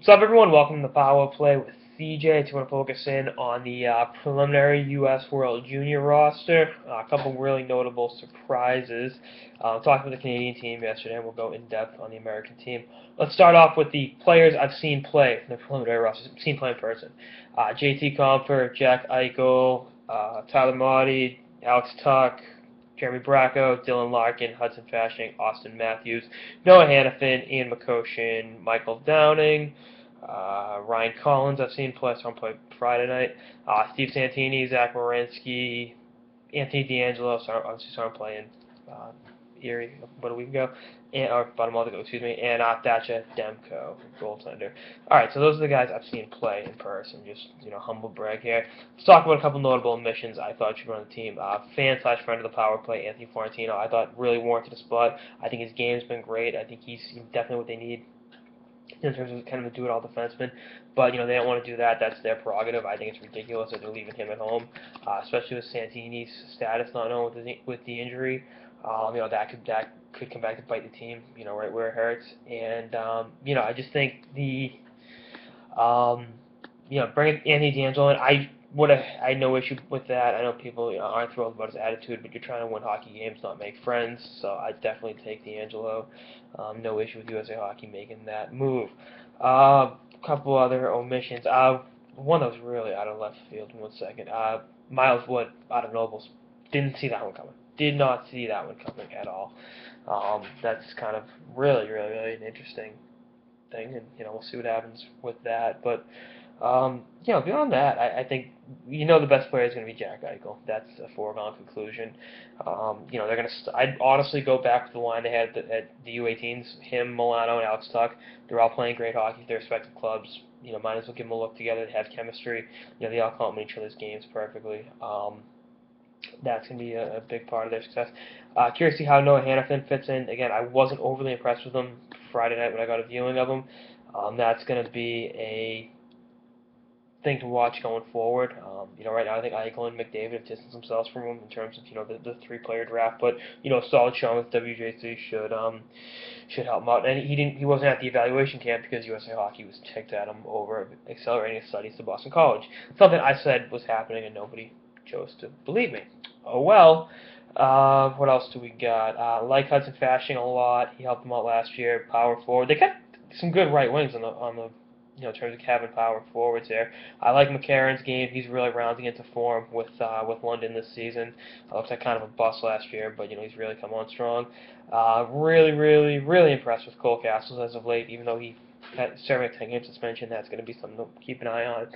What's up, everyone? Welcome to Power Play with CJ. Today, want to focus in on the preliminary U.S. World Junior roster. A couple really notable surprises. Talked with the Canadian team yesterday, and we'll go in depth on the American team. Let's start off with the players I've seen play from the preliminary roster. Seen play in person. JT Compher, Jack Eichel, Tyler Motti, Alex Tuck, Jeremy Bracco, Dylan Larkin, Hudson Fasching, Austin Matthews, Noah Hannafin, Ian McCoshen, Michael Downing, Ryan Collins, I've seen play, saw him play Friday night. Steve Santini, Zach Werenski, Anthony D'Angelo, obviously saw him play in Erie about a week ago, or about a month ago, excuse me, and Thatcher Demko, goaltender. All right, so those are the guys I've seen play in person. Just humble brag here. Let's talk about a couple notable omissions I thought should run the team. Fan/friend of the power play, Anthony Florentino. I thought really warranted a spot. I think his game's been great. I think he's definitely what they need in terms of kind of a do-it-all defenseman. But, they don't want to do that. That's their prerogative. I think it's ridiculous that they're leaving him at home, especially with Santini's status not known with the injury. That could come back to bite the team, right where it hurts. And, I just think bringing Anthony D'Angelo in, I had no issue with that. I know people aren't thrilled about his attitude, but you're trying to win hockey games, not make friends. So I definitely take D'Angelo. No issue with USA Hockey making that move. Couple other omissions. One that was really out of left field. 1 second. Miles Wood out of Nobles. Didn't see that one coming. Did not see that one coming at all. That's kind of really, really, really an interesting thing, and we'll see what happens with that. But beyond that, I think the best player is going to be Jack Eichel. That's a foregone conclusion. They're going to. I'd honestly go back to the line they had at the U18s. Him, Milano, and Alex Tuck. They're all playing great hockey for their respective clubs. Might as well give them a look together. They have chemistry. They all complement each other's games perfectly. That's going to be a big part of their success. Curious to see how Noah Hannafin fits in. Again, I wasn't overly impressed with him Friday night when I got a viewing of him. That's going to be a thing to watch going forward. Right now I think Eichel and McDavid have distanced themselves from him in terms of the three-player draft. But a solid showing with WJC should help him out. And he wasn't at the evaluation camp because USA Hockey was ticked at him over accelerating his studies to Boston College. Something I said was happening and nobody chose to believe me. Oh well. What else do we got? Like Hudson Fasching a lot. He helped them out last year. Power forward. They got some good right wings on the in terms of having power forwards there. I like McCarron's game. He's really rounding into form with London this season. Looks like kind of a bust last year, but he's really come on strong. Really, really, really impressed with Cole Castles as of late, even though he had serving a 10-game suspension. That's going to be something to keep an eye on.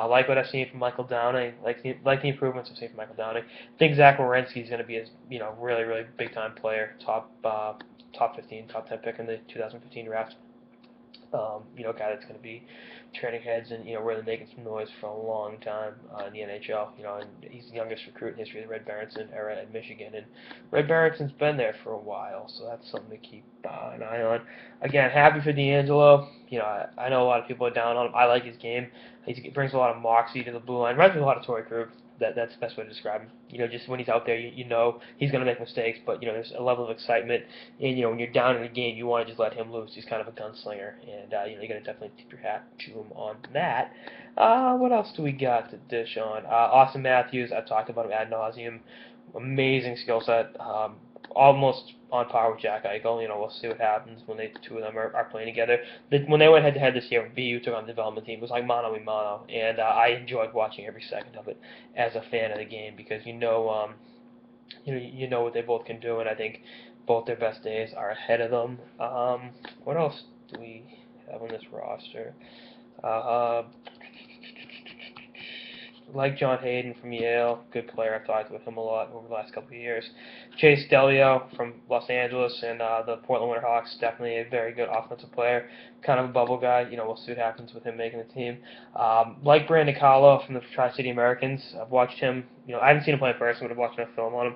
Like what I've seen from Michael Downing, like the improvements I've seen from Michael Downing. I think Zach Werenski is going to be a really, really big time player, top 15, top 10 pick in the 2015 draft. Guy that's going to be turning heads and really making some noise for a long time in the NHL. And he's the youngest recruit in history of the Red Berenson era at Michigan, and Red Berenson's been there for a while, so that's something to keep an eye on. Again, happy for D'Angelo. I know a lot of people are down on him. I like his game. He brings a lot of moxie to the blue line. Reminds me a lot of Torrey Krug. That's the best way to describe him. Just when he's out there, he's going to make mistakes, but there's a level of excitement. And when you're down in the game, you want to just let him loose. He's kind of a gunslinger, and you got to definitely tip your hat to him on that. What else do we got to dish on? Austin Matthews, I've talked about him ad nauseum. Amazing skill set. Almost on par with Jack Eichel. We'll see what happens when the two of them are playing together. When they went head-to-head this year, when BU took on the development team, it was like mano-a-mano, and I enjoyed watching every second of it as a fan of the game because you know what they both can do, and I think both their best days are ahead of them. What else do we have on this roster? Like John Hayden from Yale, good player. I've talked with him a lot over the last couple of years. Chase Delio from Los Angeles and the Portland Winterhawks, definitely a very good offensive player. Kind of a bubble guy. We'll see what happens with him making the team. Like Brandon Carlo from the Tri-City Americans, I've watched him. I haven't seen him play in person, but I've watched enough film on him.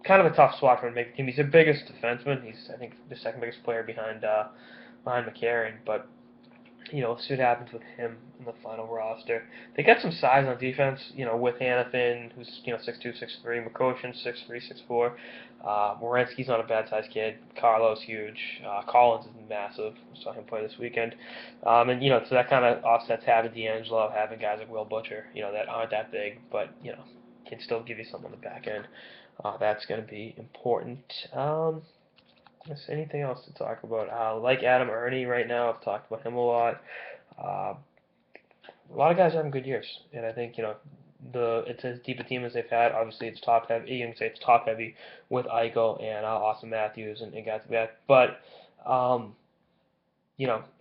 Kind of a tough spot for him to make the team. He's their biggest defenseman. He's, I think, the second biggest player behind McCarron, but see what happens with him in the final roster. They got some size on defense, with Hannafin, who's 6'2", 6'3", McCoshin 6'3", 6'4". Morensky's not a bad sized kid. Carlos huge. Collins is massive. I saw him play this weekend. So that kind of offsets having D'Angelo, having guys like Will Butcher, that aren't that big, but can still give you something on the back end. That's going to be important. Is anything else to talk about? Like Adam Ernie right now, I've talked about him a lot. Uh, a lot of guys are having good years, and I think it's as deep a team as they've had. Obviously, it's top heavy. You can say it's top heavy with Eichel and Austin Matthews and guys like that. But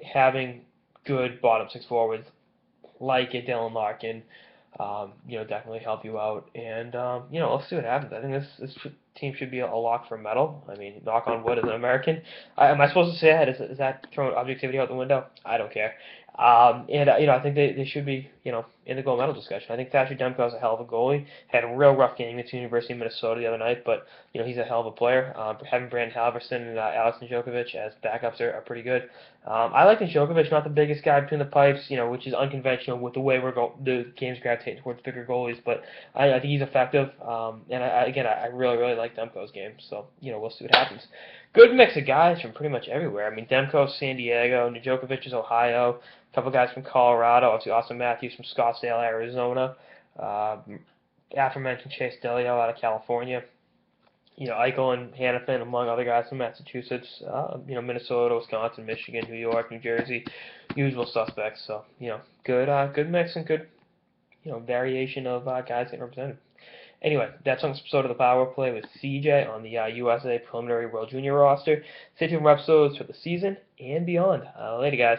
having good bottom six forwards like a Dylan Larkin, definitely help you out. And let's see what happens. I think this team should be a lock for medal. I mean, knock on wood as an American. Am I supposed to say that? Is that throwing objectivity out the window? I don't care. I think they should be, in the gold medal discussion. I think Thatcher Demko's a hell of a goalie. Had a real rough game against the University of Minnesota the other night, but he's a hell of a player. Having Brandon Halverson and Alex Njokovic as backups are pretty good. I like Njokovic, not the biggest guy between the pipes, which is unconventional with the way the game's gravitating towards bigger goalies, but I think he's effective. I really, really like Demko's game, so we'll see what happens. Good mix of guys from pretty much everywhere. I mean, Demko's San Diego, Njokovic is Ohio, a couple guys from Colorado, obviously Austin Matthews from Scottsdale, Arizona, aforementioned Chase Delio out of California, Eichel and Hannafin, among other guys from Massachusetts, Minnesota, Wisconsin, Michigan, New York, New Jersey, usual suspects. So, good mix and good, variation of guys getting represented. Anyway, that's on this episode of the Power Play with CJ on the USA Preliminary World Junior roster. Stay tuned for episodes for the season and beyond. Later, guys.